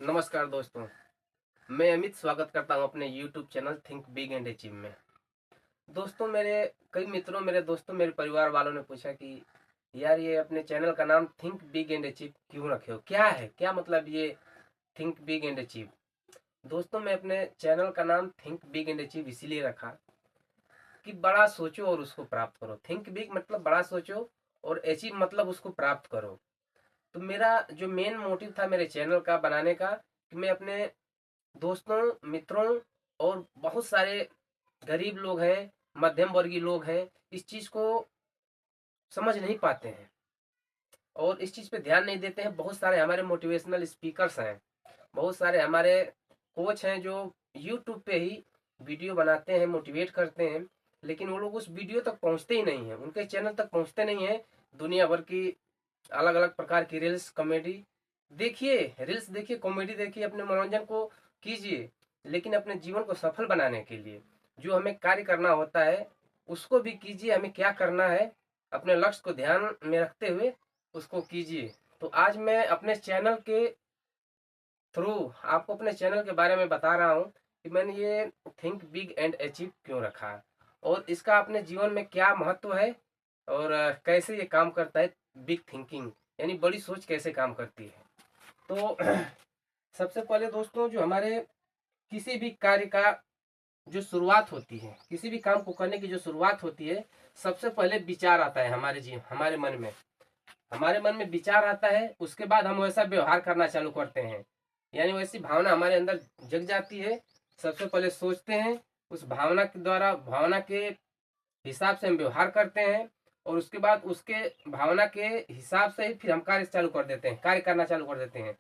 नमस्कार दोस्तों। मैं अमित स्वागत करता हूं अपने YouTube channel think big and achieve में। दोस्तों, मेरे कई मित्रों, मेरे दोस्तों, मेरे परिवार वालों ने पूछा कि यार, ये अपने चैनल का नाम थिंक बिग एंड अचीव क्यों रखे हो? क्या है, क्या मतलब ये थिंक बिग एंड अचीव? दोस्तों, मैं अपने चैनल का नाम थिंक बिग एंड अचीव इसीलिए रखा कि बड़ा सोचो और उसको प्राप्त करो। थिंक बिग मतलब बड़ा सोचो और अचीव मतलब उसको प्राप्त करो। तो मेरा जो मेन मोटिव था मेरे चैनल का बनाने का, कि मैं अपने दोस्तों, मित्रों और बहुत सारे गरीब लोग हैं, मध्यम वर्गीय लोग हैं, इस चीज़ को समझ नहीं पाते हैं और इस चीज़ पे ध्यान नहीं देते हैं। बहुत सारे हमारे मोटिवेशनल स्पीकर्स हैं, बहुत सारे हमारे कोच हैं जो यूट्यूब पे ही वीडियो बनाते हैं, मोटिवेट करते हैं, लेकिन वो लोग उस वीडियो तक पहुंचते ही नहीं हैं, उनके चैनल तक पहुंचते नहीं हैं। दुनिया भर की अलग अलग प्रकार की रील्स, कॉमेडी देखिए, रील्स देखिए, कॉमेडी देखिए, अपने मनोरंजन को कीजिए, लेकिन अपने जीवन को सफल बनाने के लिए जो हमें कार्य करना होता है उसको भी कीजिए। हमें क्या करना है, अपने लक्ष्य को ध्यान में रखते हुए उसको कीजिए। तो आज मैं अपने चैनल के थ्रू आपको अपने चैनल के बारे में बता रहा हूँ कि मैंने ये थिंक बिग एंड अचीव क्यों रखा है और इसका अपने जीवन में क्या महत्व है और कैसे ये काम करता है। बिग थिंकिंग यानी बड़ी सोच कैसे काम करती है। तो सबसे पहले दोस्तों, जो हमारे किसी भी कार्य का जो शुरुआत होती है, किसी भी काम को करने की जो शुरुआत होती है, सबसे पहले विचार आता है हमारे मन में। हमारे मन में विचार आता है, उसके बाद हम वैसा व्यवहार करना चालू करते हैं, यानी वैसी भावना हमारे अंदर जग जाती है। सबसे पहले सोचते हैं, उस भावना के द्वारा, भावना के हिसाब से हम व्यवहार करते हैं और उसके बाद उसके भावना के हिसाब से ही फिर हम कार्य चालू कर देते हैं, कार्य करना चालू कर देते हैं।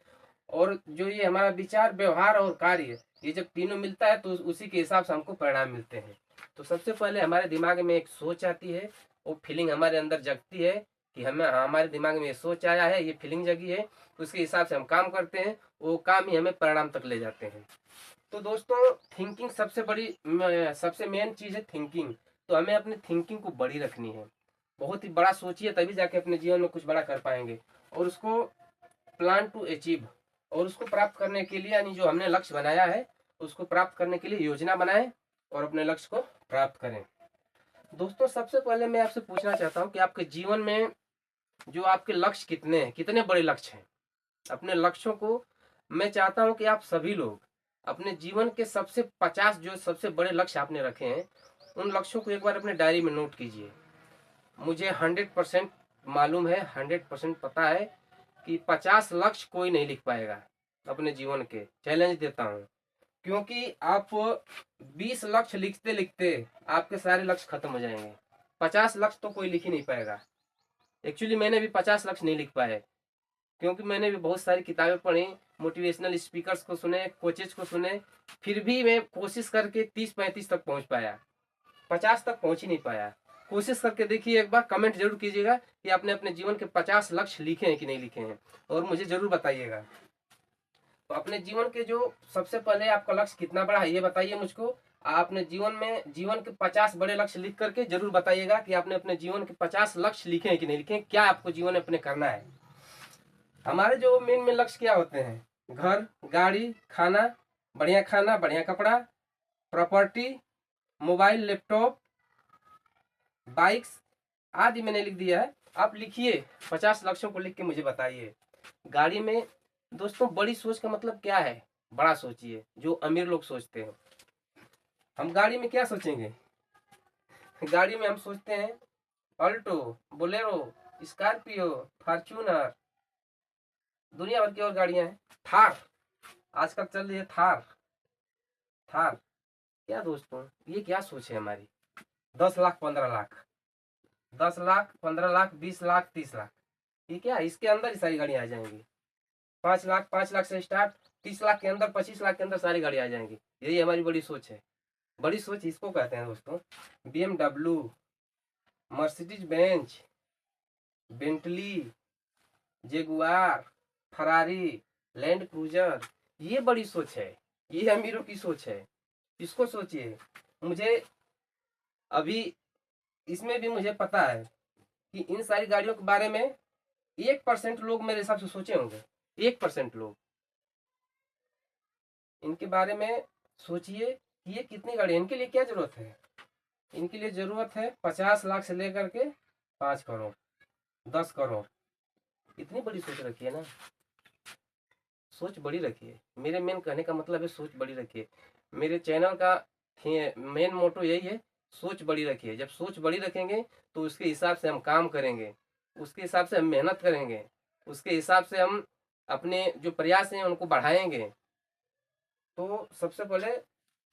और जो ये हमारा विचार, व्यवहार और कार्य, ये जब तीनों मिलता है तो उसी के हिसाब से हमको परिणाम मिलते हैं। तो सबसे पहले हमारे दिमाग में एक सोच आती है, वो फीलिंग हमारे अंदर जगती है कि हमें, हमारे दिमाग में ये सोच आया है, ये फीलिंग जगी है, उसके हिसाब से हम काम करते हैं, वो काम ही हमें परिणाम तक ले जाते हैं। तो दोस्तों, थिंकिंग सबसे मेन चीज़ है थिंकिंग। तो हमें अपनी थिंकिंग को बड़ी रखनी है, बहुत ही बड़ा सोचिए, तभी जाके अपने जीवन में कुछ बड़ा कर पाएंगे। और उसको प्लान टू अचीव, और उसको प्राप्त करने के लिए, यानी जो हमने लक्ष्य बनाया है उसको प्राप्त करने के लिए योजना बनाएं और अपने लक्ष्य को प्राप्त करें। दोस्तों, सबसे पहले मैं आपसे पूछना चाहता हूँ कि आपके जीवन में जो आपके लक्ष्य कितने हैं, कितने बड़े लक्ष्य हैं। अपने लक्ष्यों को मैं चाहता हूं कि आप सभी लोग अपने जीवन के सबसे 50 जो सबसे बड़े लक्ष्य आपने रखे हैं, उन लक्ष्यों को एक बार अपने डायरी में नोट कीजिए। मुझे 100% मालूम है, 100% पता है कि 50 लक्ष्य कोई नहीं लिख पाएगा अपने जीवन के, चैलेंज देता हूँ। क्योंकि आप 20 लक्ष्य लिखते लिखते आपके सारे लक्ष्य खत्म हो जाएंगे। 50 लक्ष्य तो कोई लिख ही नहीं पाएगा। एक्चुअली मैंने भी 50 लक्ष्य नहीं लिख पाए, क्योंकि मैंने भी बहुत सारी किताबें पढ़ी, मोटिवेशनल स्पीकर्स को सुने, कोचेज को सुने, फिर भी मैं कोशिश करके 30-35 तक पहुंच पाया, 50 तक पहुंच ही नहीं पाया। कोशिश करके देखिए, एक बार कमेंट जरूर कीजिएगा कि आपने अपने जीवन के 50 लक्ष्य लिखे हैं कि नहीं लिखे हैं, और मुझे जरूर बताइएगा। तो अपने जीवन के जो सबसे पहले आपका लक्ष्य कितना बड़ा है ये बताइए मुझको। आपने जीवन के 50 बड़े लक्ष्य लिख करके जरूर बताइएगा कि आपने अपने जीवन के 50 लक्ष्य लिखे हैं कि नहीं लिखे हैं, क्या आपको जीवन में अपने करना है। हमारे जो मेन मेन लक्ष्य क्या होते हैं? घर, गाड़ी, खाना, बढ़िया कपड़ा, प्रॉपर्टी, मोबाइल, लैपटॉप, बाइक्स आदि मैंने लिख दिया है। आप लिखिए, 50 लक्ष्यों को लिख के मुझे बताइए। गाड़ी में दोस्तों, बड़ी सोच का मतलब क्या है? बड़ा सोचिए, जो अमीर लोग सोचते हैं। हम गाड़ी में क्या सोचेंगे? गाड़ी में हम सोचते हैं अल्टो, बोलेरो, स्कॉर्पियो, फॉर्च्यूनर, दुनिया भर की और गाड़ियां हैं। थार, आजकल चल रही है थार। थार क्या दोस्तों, ये क्या सोच है हमारी? 10 लाख, 15 लाख, 10 लाख, 15 लाख, 20 लाख, 30 लाख, ये क्या, इसके अंदर ही सारी गाड़ियां आ जाएंगी। 5 लाख, 5 लाख से स्टार्ट, 30 लाख के अंदर, 25 लाख के अंदर सारी गाड़ी आ जाएंगी। यही हमारी बड़ी सोच है। बड़ी सोच इसको कहते हैं दोस्तों। BMW, Mercedes Benz, Bentley, Jaguar, Ferrari, land cruiser, ये बड़ी सोच है, ये अमीरों की सोच है। इसको सोचिए। मुझे अभी इसमें भी मुझे पता है कि इन सारी गाड़ियों के बारे में 1% लोग मेरे हिसाब से सोचे होंगे। 1% लोग, इनके बारे में सोचिए कि ये कितनी गाड़ी, इनके लिए क्या जरूरत है। इनके लिए जरूरत है 50 लाख से लेकर के 5 करोड़, 10 करोड़। इतनी बड़ी सोच रखिए ना, सोच बड़ी रखिए। मेरे मेन कहने का मतलब है सोच बड़ी रखिए। मेरे चैनल का मेन मोटो यही है, सोच बड़ी रखिए। जब सोच बड़ी रखेंगे तो उसके हिसाब से हम काम करेंगे, उसके हिसाब से हम मेहनत करेंगे, उसके हिसाब से हम अपने जो प्रयास हैं उनको बढ़ाएंगे। तो सबसे पहले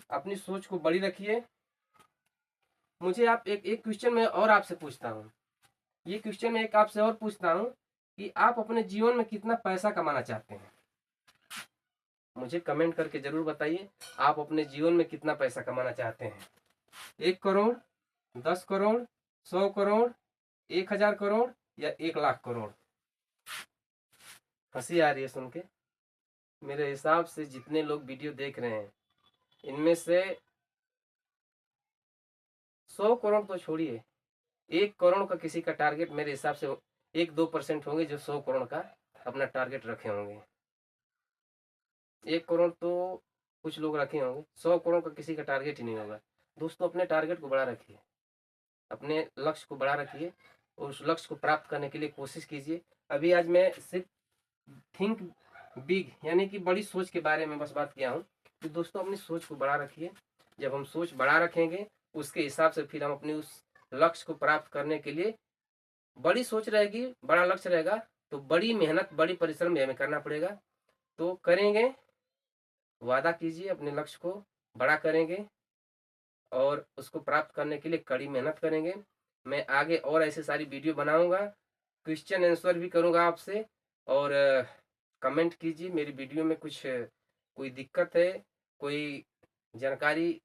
अपनी सोच को बड़ी रखिए। मुझे आप एक क्वेश्चन में और आपसे पूछता हूँ, ये क्वेश्चन में एक आपसे और पूछता हूँ कि आप अपने जीवन में कितना पैसा कमाना चाहते हैं। मुझे कमेंट करके जरूर बताइए, आप अपने जीवन में कितना पैसा कमाना चाहते हैं। 1 करोड़, 10 करोड़, 100 करोड़, 1000 करोड़ या 1 लाख करोड़। हंसी आ रही है सुन के। मेरे हिसाब से जितने लोग वीडियो देख रहे हैं इनमें से 100 करोड़ तो छोड़िए, 1 करोड़ का किसी का टारगेट मेरे हिसाब से 1-2% होंगे जो 100 करोड़ का अपना टारगेट रखे होंगे। 1 करोड़ तो कुछ लोग रखे होंगे, 100 करोड़ का किसी का टारगेट ही नहीं होगा। दोस्तों अपने टारगेट को बड़ा रखिए, अपने लक्ष्य को बड़ा रखिए और उस लक्ष्य को प्राप्त करने के लिए कोशिश कीजिए। अभी आज मैं सिर्फ थिंक बिग यानी कि बड़ी सोच के बारे में बस बात किया हूँ। तो दोस्तों अपनी सोच को बड़ा रखिए। जब हम सोच बड़ा रखेंगे उसके हिसाब से फिर हम अपनी उस लक्ष्य को प्राप्त करने के लिए, बड़ी सोच रहेगी, बड़ा लक्ष्य रहेगा तो बड़ी मेहनत, बड़ी परिश्रम भी हमें करना पड़ेगा। तो करेंगे, वादा कीजिए अपने लक्ष्य को बड़ा करेंगे और उसको प्राप्त करने के लिए कड़ी मेहनत करेंगे। मैं आगे और ऐसे सारी वीडियो बनाऊंगा, क्वेश्चन आंसर भी करूंगा आपसे। और कमेंट कीजिए मेरी वीडियो में कुछ कोई दिक्कत है, कोई जानकारी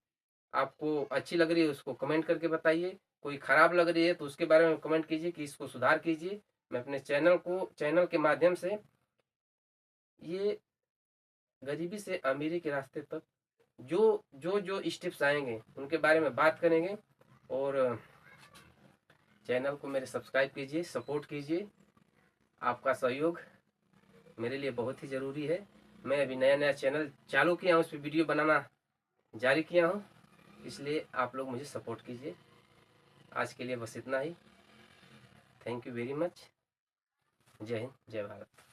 आपको अच्छी लग रही है उसको कमेंट करके बताइए, कोई खराब लग रही है तो उसके बारे में कमेंट कीजिए कि इसको सुधार कीजिए। मैं अपने चैनल के माध्यम से ये गरीबी से अमीरी के रास्ते तक जो स्टेप्स आएंगे उनके बारे में बात करेंगे। और चैनल को मेरे सब्सक्राइब कीजिए, सपोर्ट कीजिए। आपका सहयोग मेरे लिए बहुत ही ज़रूरी है। मैं अभी नया नया चैनल चालू किया हूँ, उस पर वीडियो बनाना जारी किया हूँ, इसलिए आप लोग मुझे सपोर्ट कीजिए। आज के लिए बस इतना ही। Thank you very much. जय हिंद, जय भारत।